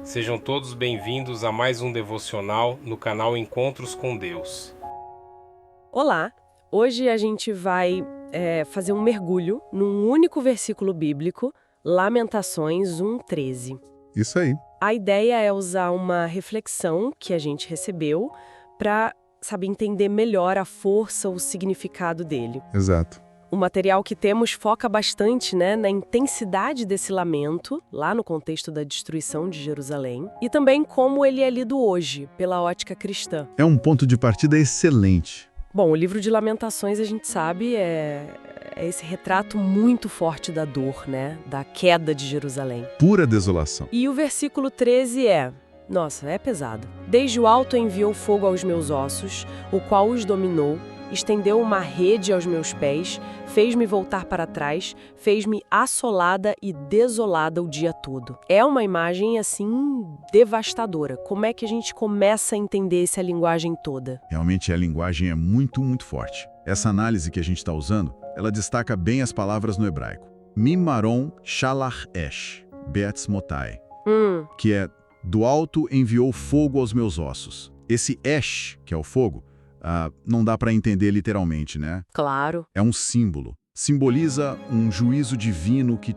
Sejam todos bem-vindos a mais um devocional no canal Encontros com Deus. Olá! Hoje a gente vai fazer um mergulho num único versículo bíblico, Lamentações 1:13. Isso aí. A ideia é usar uma reflexão que a gente recebeu para, entender melhor a força, o significado dele. Exato. O material que temos foca bastante, na intensidade desse lamento, lá no contexto da destruição de Jerusalém, e também como ele é lido hoje, pela ótica cristã. É um ponto de partida excelente. Bom, o livro de Lamentações, a gente sabe, é esse retrato muito forte da dor, da queda de Jerusalém. Pura desolação. E o versículo 13 é pesado. Desde o alto enviou fogo aos meus ossos, o qual os dominou, estendeu uma rede aos meus pés, fez-me voltar para trás, fez-me assolada e desolada o dia todo. É uma imagem, devastadora. Como é que a gente começa a entender essa linguagem toda? Realmente a linguagem é muito, muito forte. Essa análise que a gente está usando, ela destaca bem as palavras no hebraico. Mimaron shalach esh, beatzmotai, que é do alto enviou fogo aos meus ossos. Esse esh, que é o fogo, não dá para entender literalmente, né? Claro. É um símbolo. Simboliza um juízo divino que,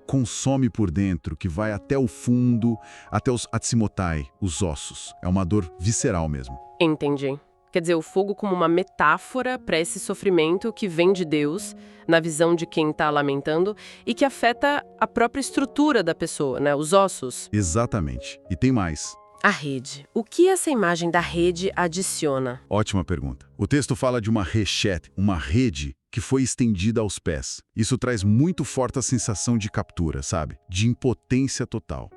consome por dentro, que vai até o fundo, até os atzimotai, os ossos. É uma dor visceral mesmo. Entendi. Quer dizer, o fogo como uma metáfora para esse sofrimento que vem de Deus, na visão de quem está lamentando, e que afeta a própria estrutura da pessoa, os ossos. Exatamente. E tem mais. A rede. O que essa imagem da rede adiciona? Ótima pergunta. O texto fala de uma rechet, uma rede que foi estendida aos pés. Isso traz muito forte a sensação de captura, sabe? De impotência total.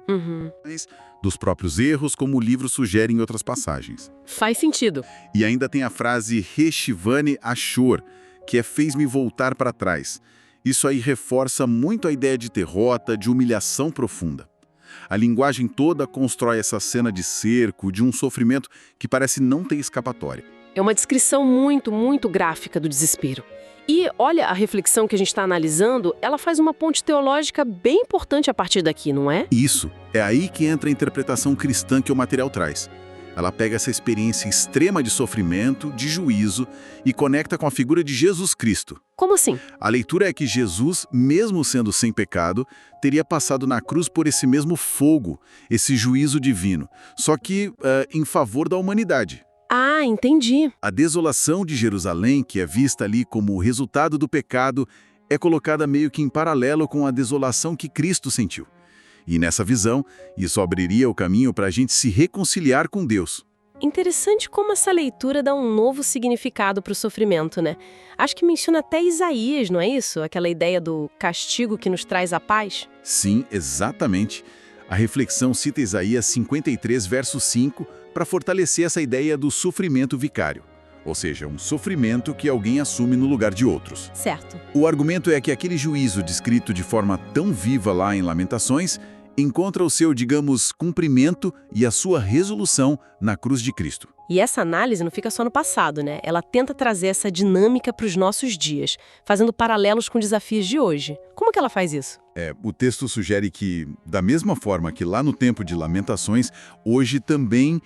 Dos próprios erros, como o livro sugere em outras passagens. Faz sentido. E ainda tem a frase Reshivane Ashur, que fez-me voltar para trás. Isso aí reforça muito a ideia de derrota, de humilhação profunda. A linguagem toda constrói essa cena de cerco, de um sofrimento que parece não ter escapatória. É uma descrição muito, muito gráfica do desespero. E olha, a reflexão que a gente está analisando, ela faz uma ponte teológica bem importante a partir daqui, não é? Isso. É aí que entra a interpretação cristã que o material traz. Ela pega essa experiência extrema de sofrimento, de juízo, e conecta com a figura de Jesus Cristo. Como assim? A leitura é que Jesus, mesmo sendo sem pecado, teria passado na cruz por esse mesmo fogo, esse juízo divino, só que em favor da humanidade. Ah, entendi. A desolação de Jerusalém, que é vista ali como o resultado do pecado, é colocada meio que em paralelo com a desolação que Cristo sentiu. E nessa visão, isso abriria o caminho para a gente se reconciliar com Deus. Interessante como essa leitura dá um novo significado para o sofrimento, né? Acho que menciona até Isaías, não é isso? Aquela ideia do castigo que nos traz a paz. Sim, exatamente. A reflexão cita Isaías 53, verso 5, para fortalecer essa ideia do sofrimento vicário. Ou seja, um sofrimento que alguém assume no lugar de outros. Certo. O argumento é que aquele juízo descrito de forma tão viva lá em Lamentações encontra o seu, cumprimento e a sua resolução na cruz de Cristo. E essa análise não fica só no passado, né? Ela tenta trazer essa dinâmica para os nossos dias, fazendo paralelos com desafios de hoje. Como que ela faz isso? O texto sugere que, da mesma forma que lá no tempo de Lamentações, hoje também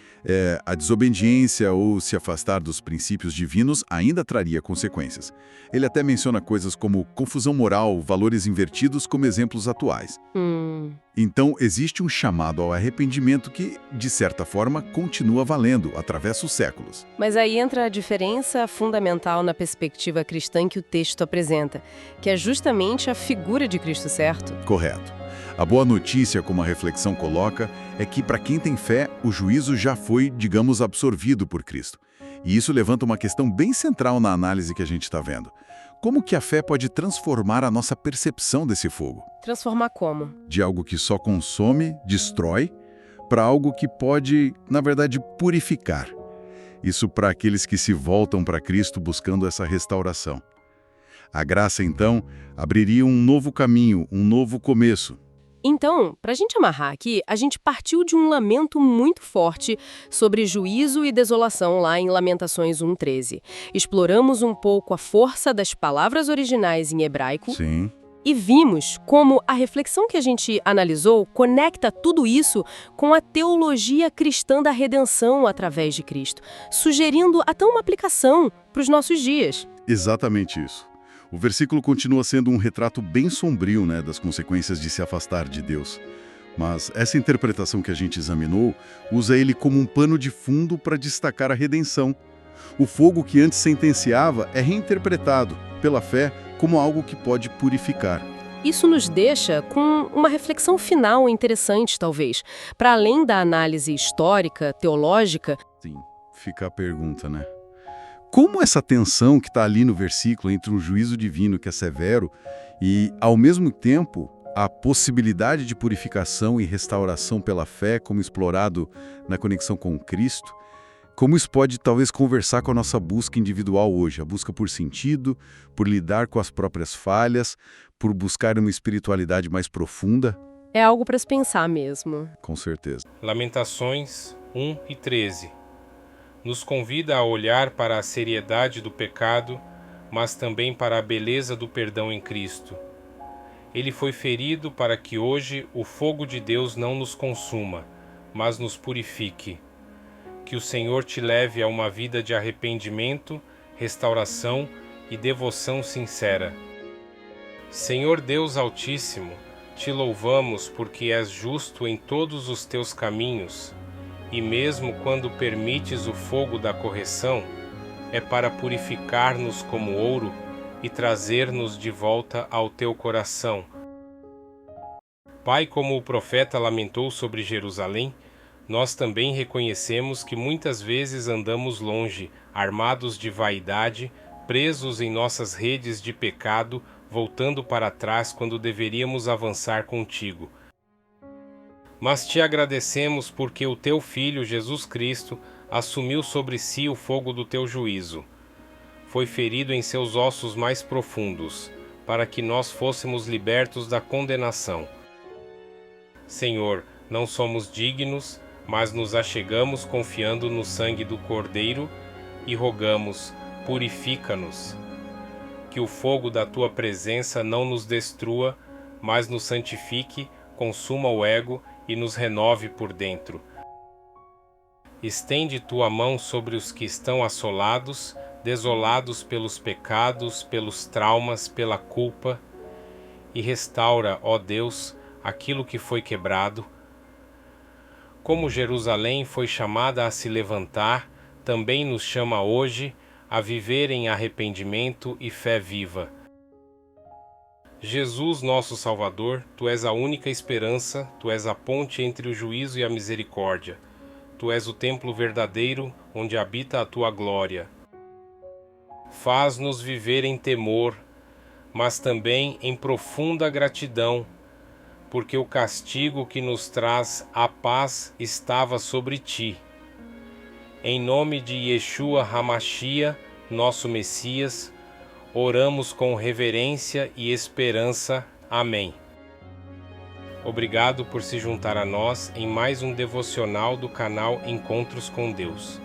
a desobediência ou se afastar dos princípios divinos ainda traria consequências. Ele até menciona coisas como confusão moral, valores invertidos como exemplos atuais. Então, existe um chamado ao arrependimento que, de certa forma, continua valendo, atravessa os séculos. Mas aí entra a diferença fundamental na perspectiva cristã que o texto apresenta, que é justamente a figura de Cristo, certo? Correto. A boa notícia, como a reflexão coloca, é que para quem tem fé, o juízo já foi, absorvido por Cristo. E isso levanta uma questão bem central na análise que a gente está vendo. Como que a fé pode transformar a nossa percepção desse fogo? Transformar como? De algo que só consome, destrói, para algo que pode, na verdade, purificar. Isso para aqueles que se voltam para Cristo buscando essa restauração. A graça, então, abriria um novo caminho, um novo começo. Então, para a gente amarrar aqui, a gente partiu de um lamento muito forte sobre juízo e desolação lá em Lamentações 1:13. Exploramos um pouco a força das palavras originais em hebraico. Sim. E vimos como a reflexão que a gente analisou conecta tudo isso com a teologia cristã da redenção através de Cristo, sugerindo até uma aplicação para os nossos dias. Exatamente isso. O versículo continua sendo um retrato bem sombrio, né, das consequências de se afastar de Deus. Mas essa interpretação que a gente examinou usa ele como um pano de fundo para destacar a redenção. O fogo que antes sentenciava é reinterpretado, pela fé, como algo que pode purificar. Isso nos deixa com uma reflexão final interessante, talvez. Para além da análise histórica, teológica, Sim, fica a pergunta, né? Como essa tensão que está ali no versículo entre um juízo divino que é severo e, ao mesmo tempo, a possibilidade de purificação e restauração pela fé, como explorado na conexão com Cristo, como isso pode talvez conversar com a nossa busca individual hoje, a busca por sentido, por lidar com as próprias falhas, por buscar uma espiritualidade mais profunda? é algo para se pensar mesmo. Com certeza. Lamentações 1 e 13 nos convida a olhar para a seriedade do pecado, mas também para a beleza do perdão em Cristo. Ele foi ferido para que hoje o fogo de Deus não nos consuma, mas nos purifique. Que o Senhor te leve a uma vida de arrependimento, restauração e devoção sincera. Senhor Deus Altíssimo, te louvamos porque és justo em todos os teus caminhos, e mesmo quando permites o fogo da correção, é para purificar-nos como ouro e trazer-nos de volta ao teu coração. Pai, como o profeta lamentou sobre Jerusalém, nós também reconhecemos que muitas vezes andamos longe, armados de vaidade, presos em nossas redes de pecado, voltando para trás quando deveríamos avançar contigo. Mas te agradecemos porque o teu Filho, Jesus Cristo, assumiu sobre si o fogo do teu juízo. Foi ferido em seus ossos mais profundos, para que nós fôssemos libertos da condenação. Senhor, não somos dignos, mas nos achegamos confiando no sangue do Cordeiro e rogamos, purifica-nos. Que o fogo da tua presença não nos destrua, mas nos santifique, consuma o ego e nos renove por dentro. Estende tua mão sobre os que estão assolados, desolados pelos pecados, pelos traumas, pela culpa, e restaura, ó Deus, aquilo que foi quebrado. Como Jerusalém foi chamada a se levantar, também nos chama hoje a viver em arrependimento e fé viva. Jesus, nosso Salvador, Tu és a única esperança, Tu és a ponte entre o juízo e a misericórdia. Tu és o templo verdadeiro onde habita a Tua glória. Faz-nos viver em temor, mas também em profunda gratidão, porque o castigo que nos traz a paz estava sobre Ti. Em nome de Yeshua HaMashiach, nosso Messias, oramos com reverência e esperança. Amém. Obrigado por se juntar a nós em mais um devocional do canal Encontros com Deus.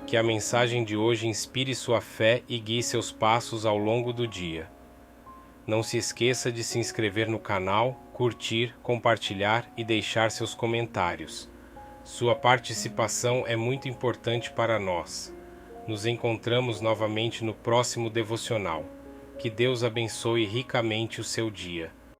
Que a mensagem de hoje inspire sua fé e guie seus passos ao longo do dia. Não se esqueça de se inscrever no canal, curtir, compartilhar e deixar seus comentários. Sua participação é muito importante para nós. Nos encontramos novamente no próximo devocional. Que Deus abençoe ricamente o seu dia.